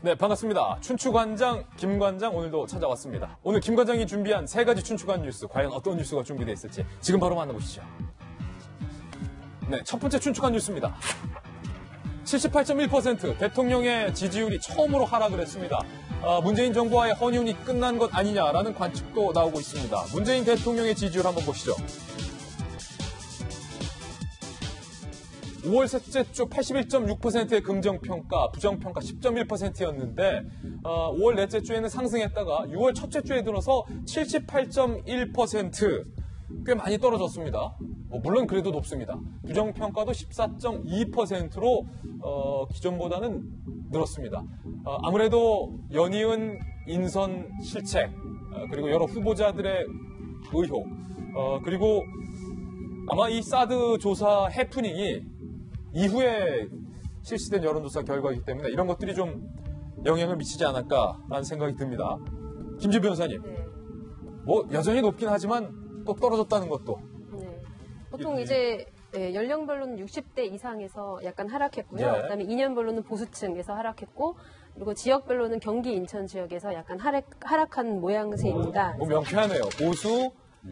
네, 반갑습니다. 춘추관장 김관장 오늘도 찾아왔습니다. 오늘 김관장이 준비한 세 가지 춘추관 뉴스, 과연 어떤 뉴스가 준비되어 있을지 지금 바로 만나보시죠. 네, 첫 번째 춘추관 뉴스입니다. 78.1% 대통령의 지지율이 처음으로 하락을 했습니다. 문재인 정부와의 허니문이 끝난 것 아니냐라는 관측도 나오고 있습니다. 문재인 대통령의 지지율 한번 보시죠. 5월 셋째 주 81.6%의 긍정평가, 부정평가 10.1%였는데 5월 넷째 주에는 상승했다가 6월 첫째 주에 들어서 78.1%, 꽤 많이 떨어졌습니다. 물론 그래도 높습니다. 부정평가도 14.2%로 기존보다는 늘었습니다. 아무래도 연이은 인선 실책, 그리고 여러 후보자들의 의혹, 그리고 아마 이 사드 조사 해프닝이 이후에 실시된 여론조사 결과이기 때문에 이런 것들이 좀 영향을 미치지 않을까라는 생각이 듭니다. 김지 변호사님, 네. 여전히 높긴 하지만 또 떨어졌다는 것도. 네. 보통 이제 연령별로는 60대 이상에서 약간 하락했고요. 예. 그다음에 2년별로는 보수층에서 하락했고, 그리고 지역별로는 경기 인천 지역에서 약간 하락한 모양새입니다. 명쾌하네요. 보수,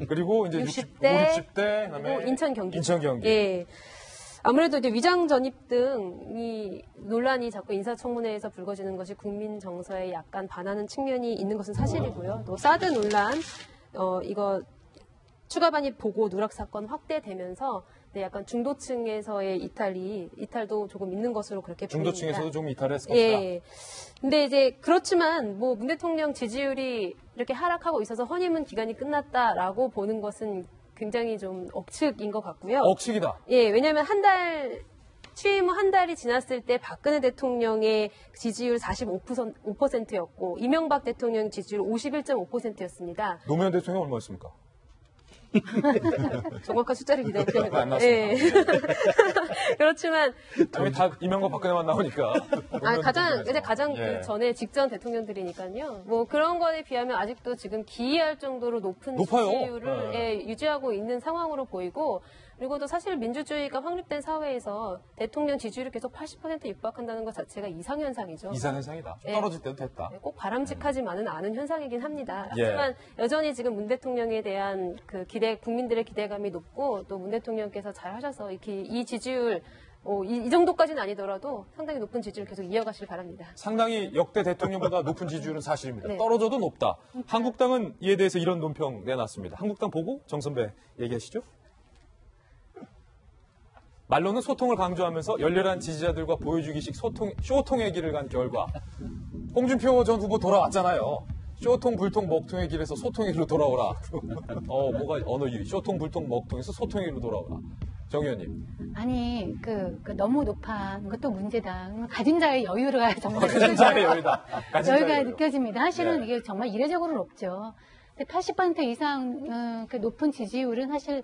그리고 이제 60대, 그다음에 인천 경기. 예. 아무래도 이제 위장 전입 등이 논란이 자꾸 인사청문회에서 불거지는 것이 국민 정서에 약간 반하는 측면이 있는 것은 사실이고요. 또 사드 논란, 이거 추가 반입 보고 누락 사건 확대되면서 약간 중도층에서의 이탈도 조금 있는 것으로 그렇게 보입니다. 중도층에서도 좀 이탈했을 것이다. 예. 근데 이제 그렇지만 문 대통령 지지율이 이렇게 하락하고 있어서 허니문 기간이 끝났다라고 보는 것은 굉장히 좀 억측인 것 같고요. 억측이다. 예, 왜냐하면 취임 후 한 달이 지났을 때 박근혜 대통령의 지지율 45%였고 이명박 대통령 지지율 51.5%였습니다. 노무현 대통령 얼마였습니까? 정확한 숫자를 기다리면 안 나왔습니다. 예. 그렇지만 다 이명박 박근혜만 나오니까. 가장 예. 그 전에 직전 대통령들이니까요. 그런 거에 비하면 아직도 지금 기이할 정도로 높아요. 지지율을 유지하고 있는 상황으로 보이고, 그리고 또 사실 민주주의가 확립된 사회에서 대통령 지지율이 계속 80% 육박한다는 것 자체가 이상현상이죠. 이상현상이다. 예. 떨어질 때도 됐다. 꼭 바람직하지만은 않은 현상이긴 합니다. 예. 하지만 여전히 지금 문 대통령에 대한 국민들의 기대감이 높고, 또 문 대통령께서 잘 하셔서 이 지지율 이 정도까지는 아니더라도 상당히 높은 지지율 계속 이어가시길 바랍니다. 상당히 역대 대통령보다 높은 지지율은 사실입니다. 네. 떨어져도 높다. 한국당은 이에 대해서 이런 논평 내놨습니다. 한국당 보고 정 선배 얘기하시죠. 말로는 소통을 강조하면서 열렬한 지지자들과 보여주기식 쇼통의 길을 간 결과 홍준표 전 후보 돌아왔잖아요. 쇼통, 불통, 먹통의 길에서 소통의 길로 돌아오라. 뭐가 언어 유희. 쇼통, 불통, 먹통에서 소통의 길로 돌아오라. 정 의원님. 아니, 너무 높아. 그것도 문제다. 가진 자의 여유가 정말. 가진 자의 여유다. 여유가 느껴집니다. 사실은 이게 정말 이례적으로 높죠. 근데 80% 이상 높은 지지율은 사실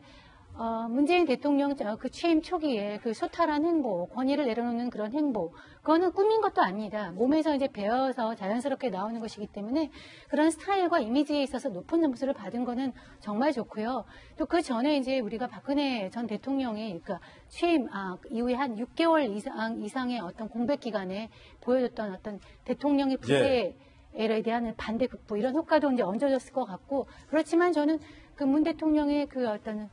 문재인 대통령 취임 초기에 소탈한 행보, 권위를 내려놓는 그런 행보, 그거는 꾸민 것도 아닙니다. 몸에서 이제 배어서 자연스럽게 나오는 것이기 때문에 그런 스타일과 이미지에 있어서 높은 점수를 받은 거는 정말 좋고요. 또 그 전에 이제 우리가 박근혜 전 대통령이 취임 이후에 한 6개월 이상의 어떤 공백 기간에 보여줬던 어떤 대통령의 부재에 대한 반대 극복, 이런 효과도 이제 얹어졌을 것 같고, 그렇지만 저는 문 대통령의 어떤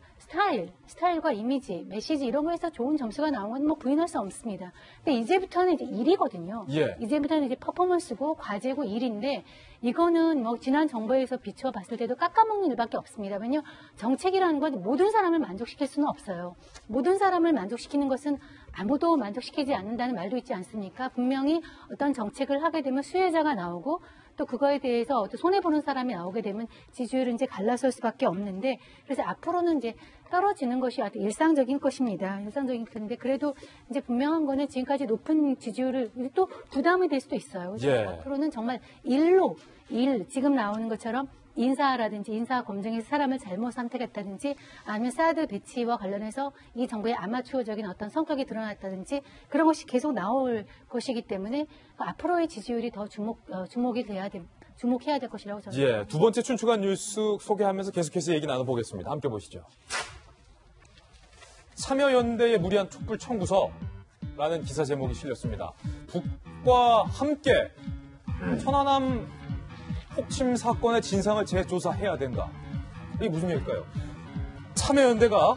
스타일과 이미지, 메시지 이런 거에서 좋은 점수가 나온 건 부인할 수 없습니다. 근데 이제부터는 이제 일이거든요. 예. 이제부터는 이제 퍼포먼스고 과제고 일인데, 이거는 지난 정부에서 비추어 봤을 때도 깎아먹는 일밖에 없습니다. 왜냐하면 정책이라는 건 모든 사람을 만족시킬 수는 없어요. 모든 사람을 만족시키는 것은 아무도 만족시키지 않는다는 말도 있지 않습니까? 분명히 어떤 정책을 하게 되면 수혜자가 나오고, 또 그거에 대해서 어떤 손해보는 사람이 나오게 되면 지지율은 이제 갈라설 수밖에 없는데, 그래서 앞으로는 이제 떨어지는 것이 아주 일상적인 것입니다. 일상적인 건데, 그래도 이제 분명한 거는 지금까지 높은 지지율을 또 부담이 될 수도 있어요. 예. 앞으로는 정말 지금 나오는 것처럼 인사라든지 인사 검증에서 사람을 잘못 선택했다든지, 아니면 사드 배치와 관련해서 이 정부의 아마추어적인 어떤 성격이 드러났다든지, 그런 것이 계속 나올 것이기 때문에 앞으로의 지지율이 더 주목해야 될 것이라고 저는. 예, 두 번째 춘추관 뉴스 소개하면서 계속해서 얘기 나눠보겠습니다. 함께 보시죠. 참여연대의 무리한 촛불 청구서라는 기사 제목이 실렸습니다. 북과 함께 천안함 폭침 사건의 진상을 재조사해야 된다. 이게 무슨 얘기일까요? 참여연대가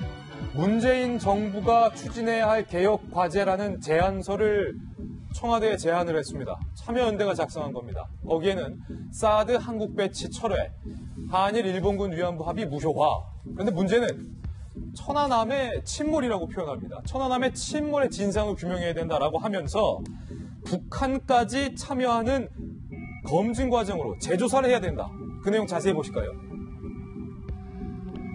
문재인 정부가 추진해야 할 개혁 과제라는 제안서를 청와대에 제안을 했습니다. 참여연대가 작성한 겁니다. 거기에는 사드 한국 배치 철회, 한일 일본군 위안부 합의 무효화. 그런데 문제는 천안함의 침몰이라고 표현합니다. 천안함의 침몰의 진상을 규명해야 된다라고 하면서 북한까지 참여하는 검증 과정으로 재조사를 해야 된다. 그 내용 자세히 보실까요?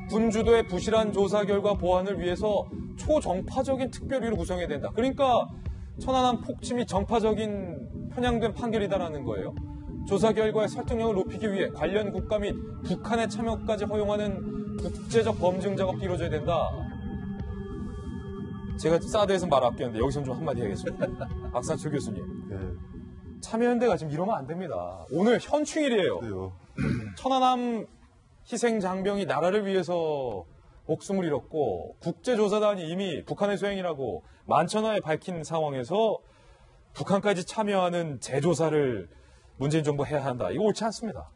군주도의 부실한 조사 결과 보완을 위해서 초정파적인 특별위를 구성해야 된다. 그러니까 천안함 폭침이 정파적인 편향된 판결이다라는 거예요. 조사 결과의 설득력을 높이기 위해 관련 국가 및 북한의 참여까지 허용하는 국제적 검증 작업도 이루어져야 된다. 제가 사드에서 말 아꼈는데 여기서는 좀 한마디 하겠습니다. 박상철 교수님. 네. 참여연대가 지금 이러면 안 됩니다. 오늘 현충일이에요. 그래요. 천안함 희생 장병이 나라를 위해서 목숨을 잃었고 국제조사단이 이미 북한의 소행이라고 만천하에 밝힌 상황에서 북한까지 참여하는 재조사를 문재인 정부 해야 한다. 이거 옳지 않습니다.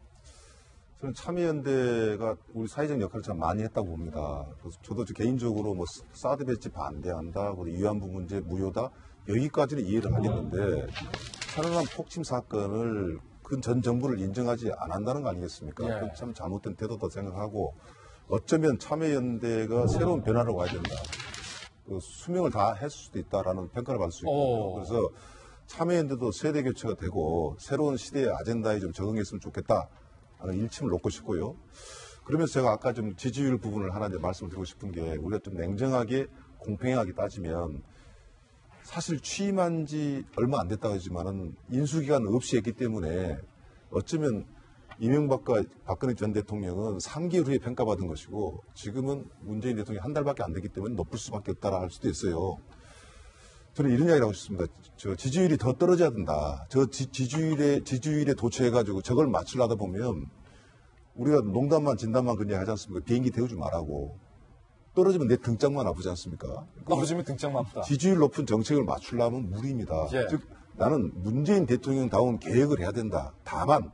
저는 참여연대가 우리 사회적 역할을 참 많이 했다고 봅니다. 그래서 저도 개인적으로 뭐 사드 배치 반대한다, 위안부 문제 무효다 여기까지는 이해를 하겠는데 천안함 폭침 사건을 그 전 정부를 인정하지 않는다는 거 아니겠습니까? 예. 그건 참 잘못된 태도다 생각하고 어쩌면 참여연대가 새로운 변화를 와야 된다. 그 수명을 다 했을 수도 있다라는 평가를 받을 수 있거든요. 그래서 참여연대도 세대 교체가 되고 새로운 시대의 아젠다에 좀 적응했으면 좋겠다 하는 일침을 놓고 싶고요. 그러면서 제가 아까 좀 지지율 부분을 하나 이제 말씀드리고 싶은 게 우리가 좀 냉정하게 공평하게 따지면 사실 취임한 지 얼마 안 됐다고 하지만은 인수기간 없이 했기 때문에 어쩌면 이명박과 박근혜 전 대통령은 3개월 후에 평가받은 것이고 지금은 문재인 대통령이 한 달밖에 안 됐기 때문에 높을 수밖에 없다라 할 수도 있어요. 저는 이런 이야기를 하고 싶습니다. 저 지지율이 더 떨어져야 된다. 저 지지율에 도취해가지고 저걸 맞추려다 보면 우리가 농담만 진담만 그냥 하지 않습니까? 비행기 태우지 말라고. 떨어지면 내 등짝만 아프지 않습니까? 떨어지면 등짝만 아프다. 지지율 높은 정책을 맞추려면 무리입니다. 예. 즉 나는 문재인 대통령다운 계획을 해야 된다. 다만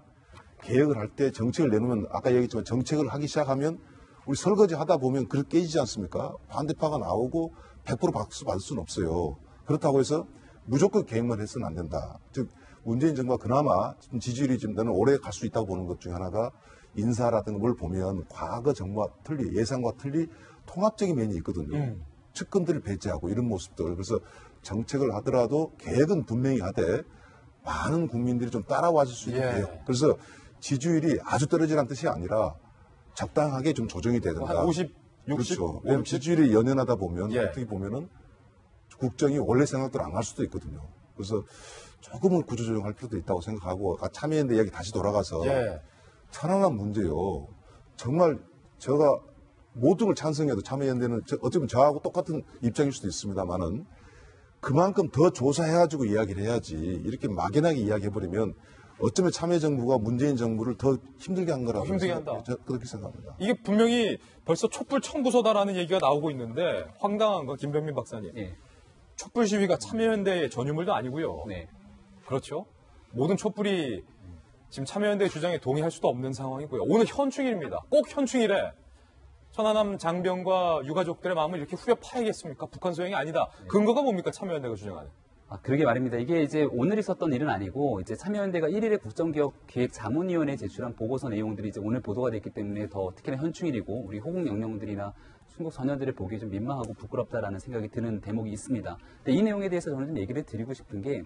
계획을 할 때 정책을 내놓으면 아까 얘기했지만 정책을 하기 시작하면 우리 설거지 하다 보면 그렇게 깨지지 않습니까? 반대파가 나오고 100% 박수 받을 수는 없어요. 그렇다고 해서 무조건 계획만 해서는 안 된다. 즉 문재인 정부가 그나마 지지율이 좀 나는 오래 갈 수 있다고 보는 것 중에 하나가 인사라든가 걸 보면 과거 정부와 틀리 예상과 틀리 통합적인 면이 있거든요. 측근들을 배제하고 이런 모습들. 그래서 정책을 하더라도 계획은 분명히 하되 많은 국민들이 좀 따라와 줄 수 있는 예. 계획. 그래서 지지율이 아주 떨어지라는 뜻이 아니라 적당하게 좀 조정이 돼야 된다. 한 50, 60? 그렇죠. 왜냐하면 지지율이 연연하다 보면 예. 어떻게 보면은 국정이 원래 생각대로 안 갈 수도 있거든요. 그래서 조금은 구조조정할 필요도 있다고 생각하고 아까 참여연대 이야기 다시 돌아가서 예. 천안함 문제요. 정말 제가 모든 걸 찬성해도 참여연대는 어쩌면 저하고 똑같은 입장일 수도 있습니다만은 그만큼 더 조사해가지고 이야기를 해야지 이렇게 막연하게 이야기해버리면 어쩌면 참여정부가 문재인 정부를 더 힘들게 한 거라고 힘들게 한다. 그렇게 생각합니다. 이게 분명히 벌써 촛불 청구서다라는 얘기가 나오고 있는데 황당한 건 김병민 박사님. 네. 촛불 시위가 참여연대의 전유물도 아니고요. 네. 그렇죠. 모든 촛불이 지금 참여연대 주장에 동의할 수도 없는 상황이고요. 오늘 현충일입니다. 꼭 현충일에 천안함 장병과 유가족들의 마음을 이렇게 후벼 파야겠습니까? 북한 소행이 아니다. 근거가 뭡니까? 참여연대가 주장하는. 그러게 말입니다. 이게 이제 오늘 있었던 일은 아니고 이제 참여연대가 1일에 국정기획 자문위원회에 제출한 보고서 내용들이 이제 오늘 보도가 됐기 때문에 더 특히나 현충일이고 우리 호국 영령들이나 순국 선녀들을 보기에 좀 민망하고 부끄럽다라는 생각이 드는 대목이 있습니다. 근데 이 내용에 대해서 저는 좀 얘기를 드리고 싶은 게